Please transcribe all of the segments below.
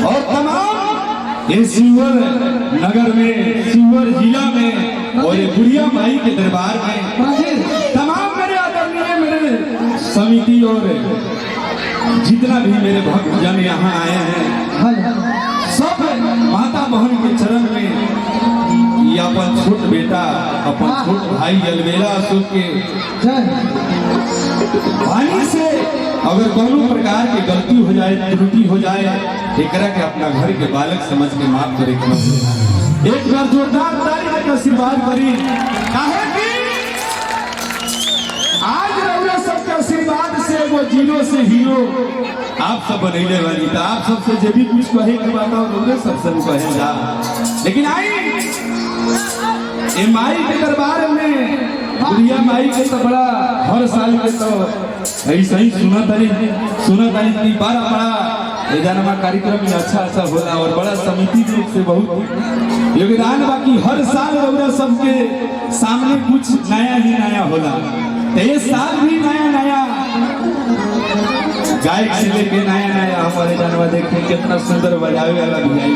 और तमाम ये सीवर नगर में, सीवर जिला में और ये बुढ़िया माई के दरबार में तमाम मेरे आदरणीय मेरे समिति और जितना भी मेरे भक्त जन यहाँ आए हैं, सब माता बहन के चरण में ये अपन छोट बेटा, अपन छोट भाई अलवेला अशोक के वाणी से अगर कोनो प्रकार की गलती हो जाए, त्रुटि हो जाए, एकरा के अपना घर के बालक समझ के माफ करे के एक बार जोरदार ताली के आशीर्वाद करी। काहे कि आज रउरा सबके आशीर्वाद से वो जीरो से हीरो आप सब बनैले वाली, तो आप सबसे जे भी कुछ कहे के बात रउरा सबसे कहे जा। लेकिन आई ए माई के दरबार में बुढ़िया माई के तो बड़ा हर साल के तो ऐसा ही सुना तारी बड़ा एजानमा कार्यक्रम में अच्छा होला और बड़ा समिति लोग से बहुत योगदान बाकी हर साल रउरा सबके सामने कुछ नया ही नया होला। ये साल भी नया गायक से लेके नया हमारे जानवा देखे कितना सुंदर बजावे वाला भी आई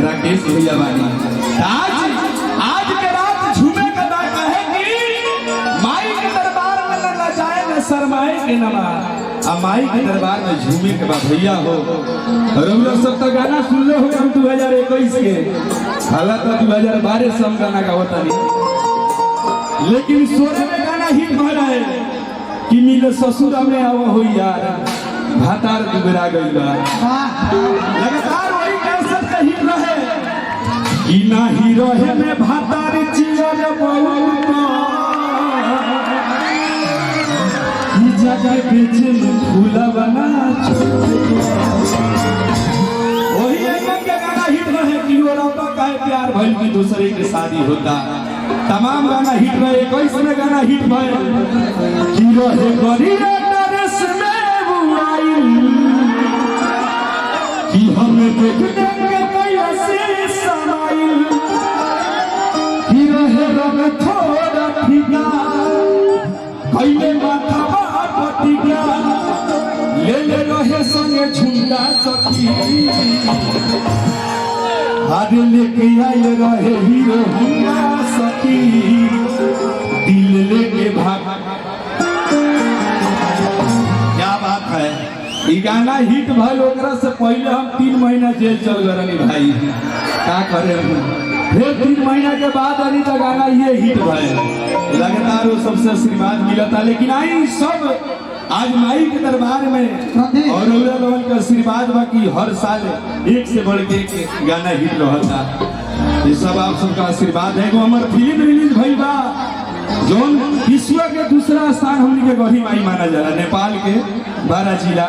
राकेश भैया बानी। आज के रात झूमे का दाका है कि माई के दरबार में न जाए न शर्माए के नमा माई के दरबार में झूमे के बाद भैया हो। रउरा सब तो गाना सुन ले हो हम 2021 के, हालांकि 2012 से हम गाना गावता नहीं, लेकिन 16 में गाना हिट हो रहा है कि मिले ससुरा में आव हो यार भातार दुबरा गई बा। लगातार वही कैसेट का हिट रहे कि ना ही रहे में भातार चियर बहुत जगह पीछे फूला बना वही के गाना हिट रहे कि औरतों का प्यार भइल की दूसरे की शादी होता। तमाम गाना हिट रहे, 21 में गाना हिट भइल कि रहे गरीब तरस में बुआई कि हमें देखने के कैसे समाइल कि रहे रंग थोड़ा फीका कैले माथा ले रहे संगे झुंडा सखी हार लेके आए रहे हीरो हुंडा सखी दिल लेके भाग। क्या बात है, ये गाना हिट भइल ओकरा से पहले हम 3 महीना जेल चल गए भाई, क्या करे फिर 3 महीना के बाद अभी तक गाना ये हिट भइल, लगातार वो सबसे आशीर्वाद मिला था। लेकिन आई सब आज माई के दरबार में और रउरा लोगन के आशीर्वाद बाकी हर साल एक से बढ़ के एक गाना हिट रहता। ये सब आप सबका आशीर्वाद है। हमार फिल्म रिलीज भइल बा जोन विश्व के दूसरा स्थान हमनी के गढ़ी माई माना जाला, नेपाल के 12 जिला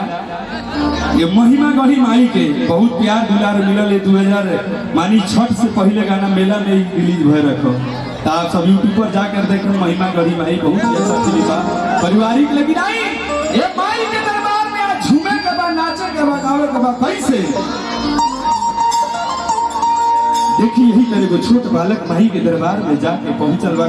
ये महिमा गढ़ी माई के बहुत प्यार दुलार मिलल। 2000 मानी छठ से पहले गाना मेला में रिलीज भय रखो, तो आप सब यूट्यूब पर जाकर देखो महिमा गढ़ी माई बहुत अच्छा फिल्म बा पारिवारिक। लेकिन आई ये माई के दरबार में आज झूमे के बाद, नाचे के बाद, गावे के बाद कैसे देखिए यही मेरे को छोट बालक माई के दरबार में जाके पहुंचल बा।